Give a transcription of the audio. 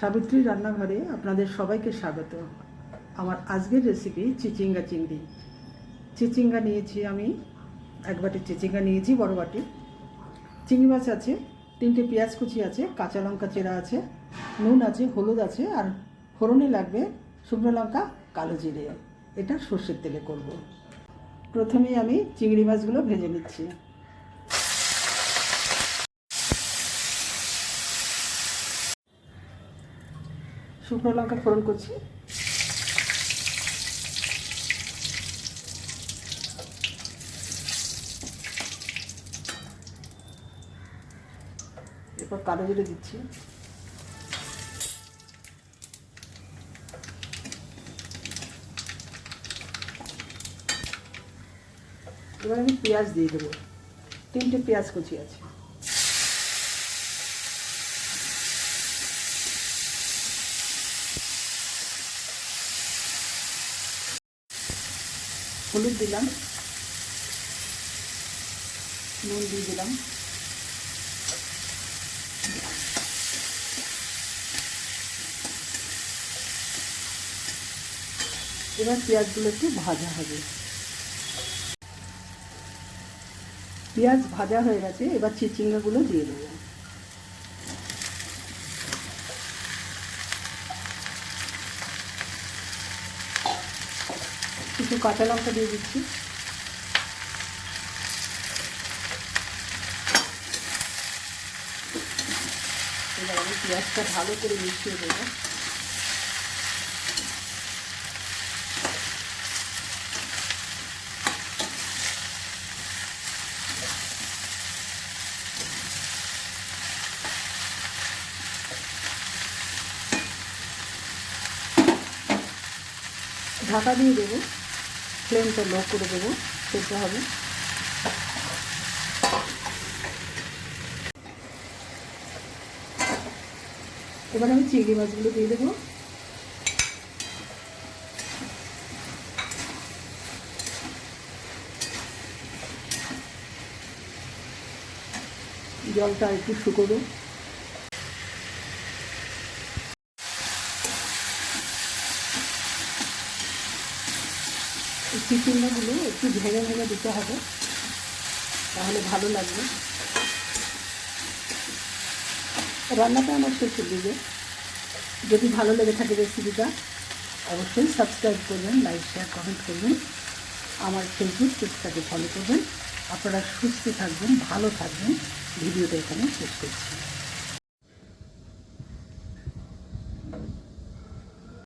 সাবিত্রী রান্নাঘরে আপনাদের সবাইকে স্বাগত। আমার আজকের রেসিপি চিচিঙ্গা চিংড়ি। চিচিঙ্গা নিয়েছি আমি, এক বাটি চিচিঙ্গা নিয়েছি, বড় বাটি। চিংড়ি মাছ আছে, 3টে পেঁয়াজ কুচি আছে, কাঁচা লঙ্কা চেরা আছে, নুন আছে, হলুদ আছে, আর ফোড়নে লাগবে শুকনো লঙ্কা, কালো জিরে। এটা সর্ষের তেলে করব। প্রথমেই আমি চিংড়ি মাছগুলো ভেজে নিচ্ছি। শুকনো লঙ্কা ফোড়ন করছি। এরপর কালো জিরে দিচ্ছি। এবার আমি পেঁয়াজ দিয়ে দেবো, 3টে পেঁয়াজ কুচি আছে। হলুদ দিলাম, নুন দিয়ে দিলাম, এবার পেঁয়াজগুলো একটু ভাজা হবে। পেঁয়াজ ভাজা হয়ে গেছে, এবার চিচিঙ্গাগুলো দিয়ে দেবো। কিছু কাঁচা লঙ্কা দিয়ে দিচ্ছি। এবার আমি পেঁয়াজটা ভালো করে মিশিয়ে দেবো। ঢাকা দিয়ে দেবো, ফ্লেমটা লো করে দেবো, সেটা হবে। এবার আমি চিংড়ি মাছগুলো দিয়ে দেবো। জলটা একটু শুকোবো। চিচিঙ্গাগুলো একটু ভেঙে ভেঙে দিতে হবে, তাহলে ভালো লাগবে। রান্নাটা আমার শেষের দিকে। যদি ভালো লেগে থাকে রেসিপিটা, অবশ্যই সাবস্ক্রাইব করবেন, লাইক, শেয়ার, কমেন্ট করবেন। আমার ফেসবুক পেজটাকে ফলো করবেন। আপনারা সুস্থ থাকবেন, ভালো থাকবেন। ভিডিওটা এখানে শেষ করছি।